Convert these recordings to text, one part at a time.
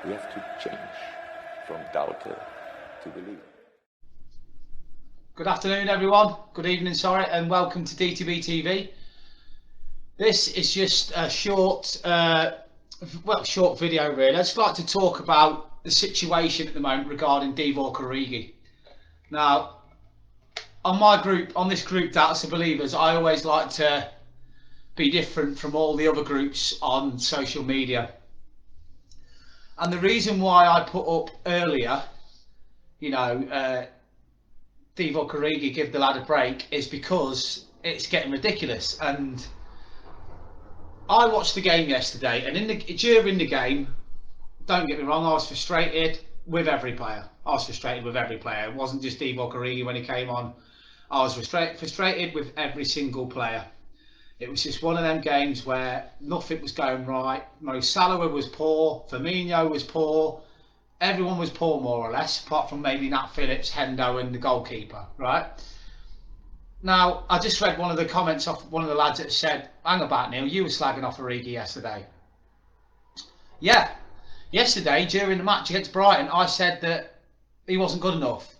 We have to change from doubter to believer. Good afternoon, everyone. Good evening, sorry, and welcome to DTBTV. This is just a short video, really. I'd just like to talk about the situation at the moment regarding Divock Origi. Now, on this group, Doubters to Believers, I always like to be different from all the other groups on social media. And the reason why I put up earlier, Divock Origi, give the lad a break, is because it's getting ridiculous. And I watched the game yesterday, and during the game, don't get me wrong, I was frustrated with every player. It wasn't just Divock Origi when he came on. I was frustrated with every single player. It was just one of them games where nothing was going right. Mo Salah was poor, Firmino was poor, everyone was poor more or less, apart from maybe Nat Phillips, Hendo and the goalkeeper, right? Now, I just read one of the comments off one of the lads that said, hang about, Neil, you were slagging off Origi yesterday. Yeah, yesterday during the match against Brighton, I said that he wasn't good enough.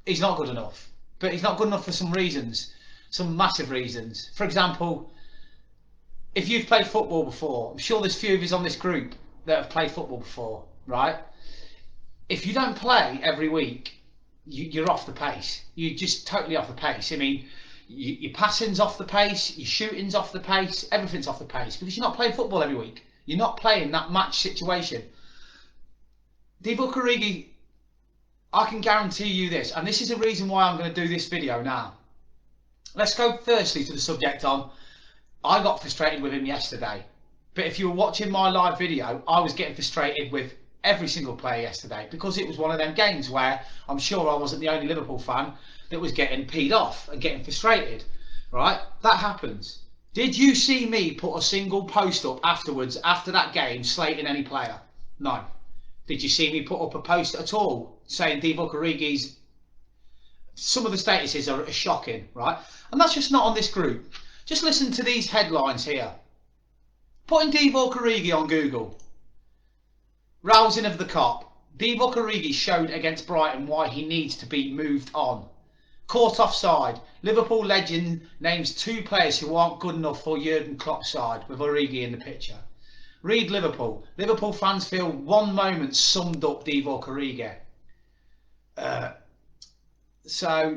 He's not good enough, but he's not good enough for some reasons. Some massive reasons. For example, if you've played football before, I'm sure there's a few of us on this group that have played football before, right? If you don't play every week, you're off the pace. You're just totally off the pace. I mean, your passing's off the pace, your shooting's off the pace, everything's off the pace because you're not playing football every week. You're not playing that match situation. Divock Origi, I can guarantee you this, and this is the reason why I'm going to do this video now. Let's go firstly to the subject on, I got frustrated with him yesterday. But if you were watching my live video, I was getting frustrated with every single player yesterday because it was one of them games where I'm sure I wasn't the only Liverpool fan that was getting peed off and getting frustrated, right? That happens. Did you see me put a single post up afterwards, after that game, slating any player? No. Did you see me put up a post at all saying Divock Origi's... Some of the statuses are shocking, right? And that's just not on this group. Just listen to these headlines here. Putting Divock Origi on Google. Rousing of the cop. Divock Origi showed against Brighton why he needs to be moved on. Caught offside. Liverpool legend names two players who aren't good enough for Jurgen Klopp's side, with Origi in the picture. Read Liverpool. Liverpool fans feel one moment summed up Divock Origi. So,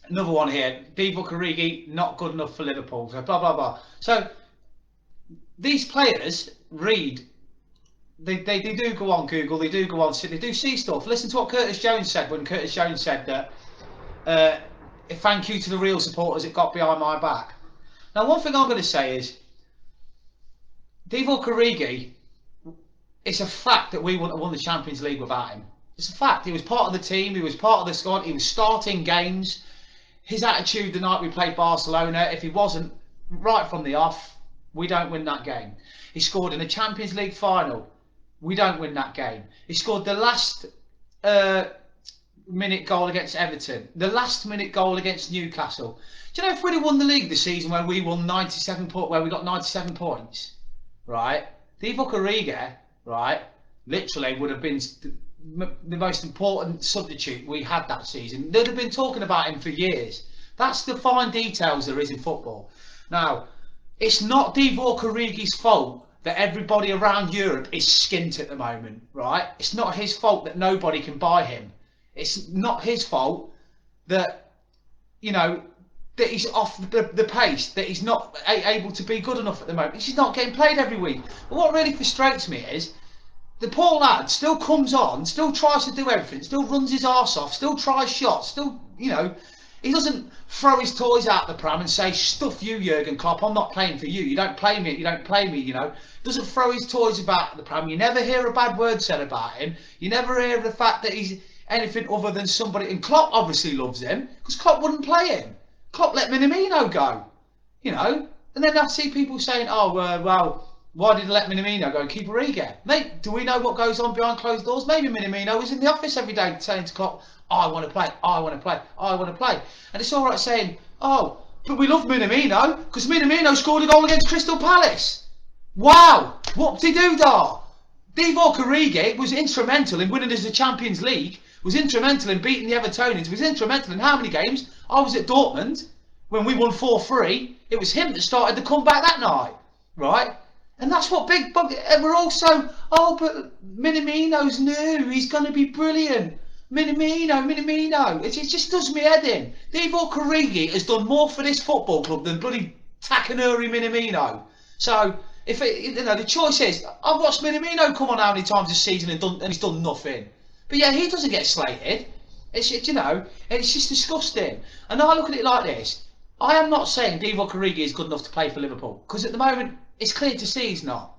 another one here. Divock Origi, not good enough for Liverpool. So, blah, blah, blah. So, these players read, they do go on Google, they do go on, they do see stuff. Listen to what Curtis Jones said when Curtis Jones said that, thank you to the real supporters that got behind my back. Now, one thing I'm going to say is, Divock Origi, it's a fact that we wouldn't have won the Champions League without him. It's a fact. He was part of the team, he was part of the squad, he was starting games. His attitude the night we played Barcelona, if he wasn't right from the off, we don't win that game. He scored in the Champions League final, we don't win that game. He scored the last minute goal against Everton, the last minute goal against Newcastle. Do you know if we'd have won the league this season where we won 97 points, where we got 97 points, right? Divock Origi, right, literally would have been the most important substitute we had that season. They'd have been talking about him for years. That's the fine details there is in football. Now, it's not Divock Origi's fault that everybody around Europe is skint at the moment, right? It's not his fault that nobody can buy him. It's not his fault that, that he's off the pace, that he's not able to be good enough at the moment. He's not getting played every week. But what really frustrates me is, the poor lad still comes on, still tries to do everything, still runs his arse off, still tries shots, still, he doesn't throw his toys out the pram and say, stuff you, Jurgen Klopp, I'm not playing for you, you don't play me, Doesn't throw his toys about the pram. You never hear a bad word said about him. You never hear the fact that he's anything other than somebody, and Klopp obviously loves him, because Klopp wouldn't play him. Klopp let Minamino go, and then I see people saying, well, why did they let Minamino go and keep Origi? Mate, do we know what goes on behind closed doors? Maybe Minamino is in the office every day saying to Klopp, I want to play, I want to play, I want to play. And it's all right saying, but we love Minamino because Minamino scored a goal against Crystal Palace. Wow, whoop-de-doo-dah. Divock Origi was instrumental in winning us the Champions League, was instrumental in beating the Evertonians, was instrumental in how many games? I was at Dortmund when we won 4-3. It was him that started the comeback that night, right? And that's what and we're also, oh, but Minamino's new, he's going to be brilliant. Minamino. It just does me head in. Divock Origi has done more for this football club than bloody Takanuri Minamino. So, the choice is, I've watched Minamino come on how many times this season and he's done nothing. But yeah, he doesn't get slated. It's just disgusting. And I look at it like this. I am not saying Divock Origi is good enough to play for Liverpool, because at the moment it's clear to see he's not.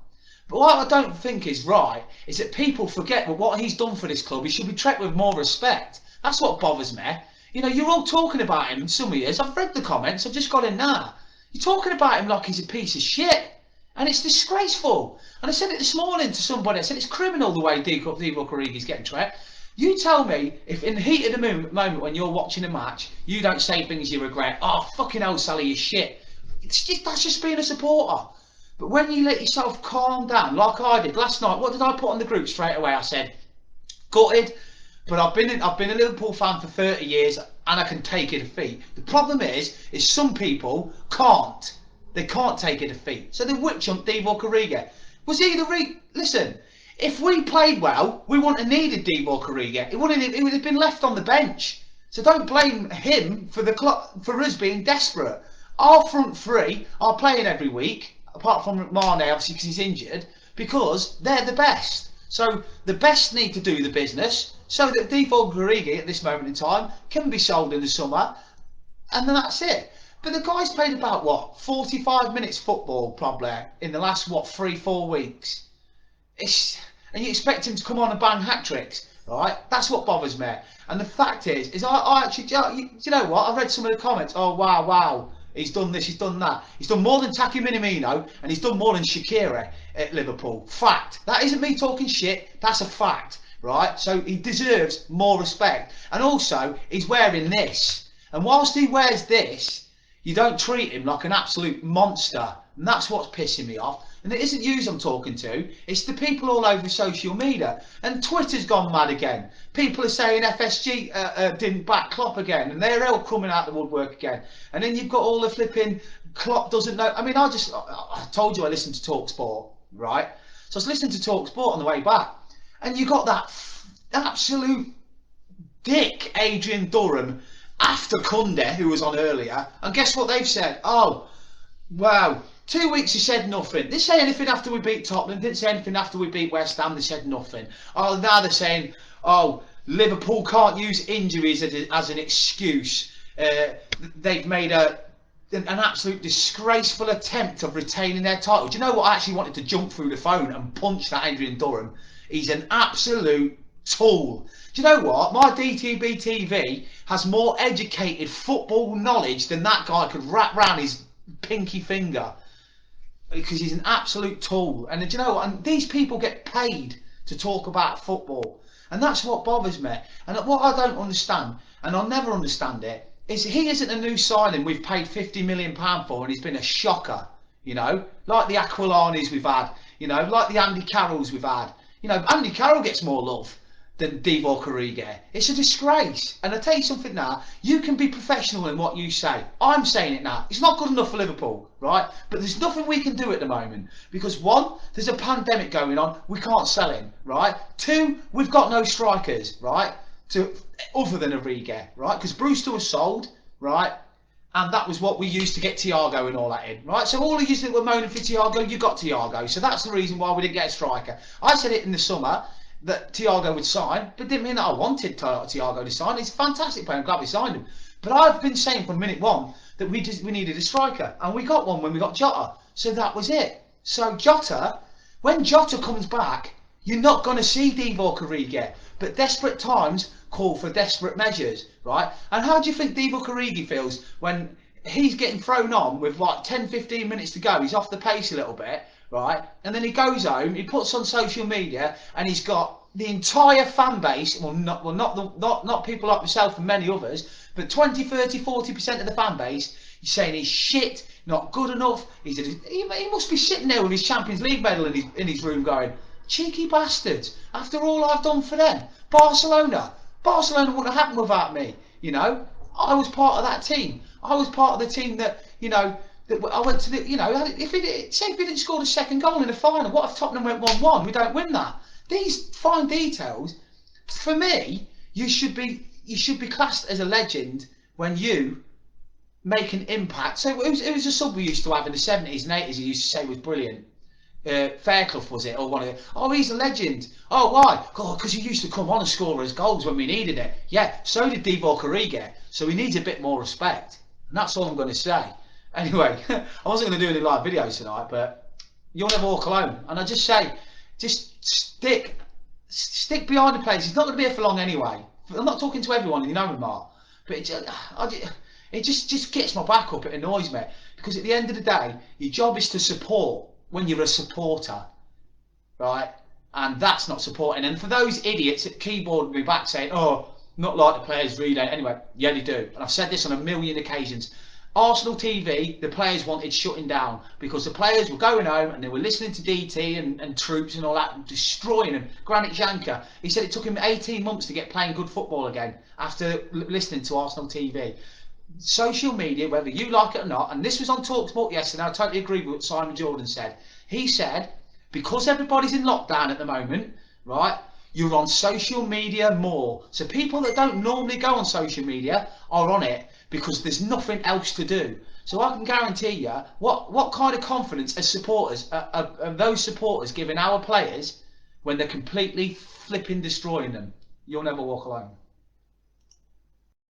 But what I don't think is right is that people forget that what he's done for this club, he should be treated with more respect. That's what bothers me. You're all talking about him in some years. I've read the comments, I've just got in now. You're talking about him like he's a piece of shit. And it's disgraceful. And I said it this morning to somebody, I said it's criminal the way Divock Origi's getting treated. You tell me if in the heat of the moment when you're watching a match, you don't say things you regret. Oh, fucking hell, Sally, you shit. That's just being a supporter. But when you let yourself calm down, like I did last night, what did I put on the group straight away? I said, gutted, but I've been a Liverpool fan for 30 years and I can take a defeat. The problem is some people can't. They can't take a defeat. So they witch hunt Divock Origi. Was he listen, if we played well, we wouldn't have needed Divock Origi. He would have been left on the bench. So don't blame him for us being desperate. Our front three are playing every week, apart from Mane, obviously, because he's injured, because they're the best. So the best need to do the business, so that Divock Origi at this moment in time can be sold in the summer, and then that's it. But the guy's played about 45 minutes football probably in the last 3-4 weeks. And you expect him to come on and bang hat tricks, right? That's what bothers me. And the fact is I actually, you know what? I read some of the comments. Oh wow, he's done this, he's done that. He's done more than Taki Minamino, and he's done more than Shaqiri at Liverpool. Fact. That isn't me talking shit. That's a fact, right? So he deserves more respect. And also, he's wearing this. And whilst he wears this, you don't treat him like an absolute monster. And that's what's pissing me off. And it isn't you I'm talking to, it's the people all over social media. And Twitter's gone mad again. People are saying FSG didn't back Klopp again, and they're all coming out the woodwork again. And then you've got all the flipping Klopp doesn't know. I mean, I told you I listened to TalkSport, right? So I was listening to TalkSport on the way back, and you got that absolute dick Adrian Durham after Kunde, who was on earlier, and guess what they've said? Oh, wow, 2 weeks he said nothing. Didn't say anything after we beat Tottenham, didn't say anything after we beat West Ham, they said nothing. Oh, now they're saying, oh, Liverpool can't use injuries as an excuse. They've made an absolute disgraceful attempt of retaining their title. Do you know what? I actually wanted to jump through the phone and punch that Adrian Durham. He's an absolute tool. Do you know what? My DTBTV has more educated football knowledge than that guy could wrap round his pinky finger, because he's an absolute tool. And do you know what? And these people get paid to talk about football, and that's what bothers me. And what I don't understand, and I'll never understand it, is he isn't a new signing we've paid £50 million for, and he's been a shocker. Like the Aquilani's we've had, like the Andy Carrolls we've had. Andy Carroll gets more love than Divock Origi. It's a disgrace. And I tell you something now, you can be professional in what you say. I'm saying it now. It's not good enough for Liverpool, right? But there's nothing we can do at the moment. Because one, there's a pandemic going on, we can't sell him, right? Two, we've got no strikers, right? Other than Origi, right? Because Brewster was sold, right? And that was what we used to get Thiago and all that in, right? So all of you that were moaning for Thiago, you got Thiago. So that's the reason why we didn't get a striker. I said it in the summer that Thiago would sign, but didn't mean that I wanted Thiago to sign. He's a fantastic player, I'm glad we signed him. But I've been saying from minute one that we needed a striker, and we got one when we got Jota. So that was it. So Jota, when Jota comes back, you're not going to see Divock Origi. But desperate times call for desperate measures, right? And how do you think Divock Origi feels when he's getting thrown on with 10-15 minutes to go? He's off the pace a little bit, right? And then he goes home, he puts on social media, and he's got the entire fan base, not people like myself and many others, but 20, 30, 40% of the fan base saying he's shit, not good enough. He must be sitting there with his Champions League medal in his room going, Cheeky bastards. After all I've done for them. Barcelona wouldn't have happened without me. You know, I was part of that team. I was part of the team that, you know, that I went to the, you know, say if we didn't score the second goal in the final, what if Tottenham went 1-1? We don't win that. These fine details, for me, you should be classed as a legend when you make an impact. So it was a sub we used to have in the 70s and 80s. He used to say was brilliant. Fairclough was it, or one of the, oh, he's a legend. Oh, why? God, because he used to come on and score his goals when we needed it. Yeah, so did Divock Origi, so he needs a bit more respect, and that's all I'm going to say. Anyway, I wasn't going to do any live videos tonight, but you'll never walk alone. And I just say, just stick behind the players. He's not going to be here for long anyway. I'm not talking to everyone, you know me, Mark, but it just gets my back up. It annoys me, because at the end of the day, your job is to support when you're a supporter, right? And that's not supporting. And for those idiots at keyboard me back saying, oh, not like the players read it. Anyway, yeah, they do. And I've said this on a million occasions. Arsenal TV, the players wanted shutting down because the players were going home and they were listening to DT and Troops and all that, and destroying them. Granit Xhaka, he said it took him 18 months to get playing good football again after listening to Arsenal TV. Social media, whether you like it or not, and this was on TalkSport yesterday, I totally agree with what Simon Jordan said. He said, because everybody's in lockdown at the moment, right, you're on social media more. So people that don't normally go on social media are on it because there's nothing else to do. So I can guarantee you, what kind of confidence as supporters are those supporters giving our players when they're completely flipping destroying them? You'll never walk alone.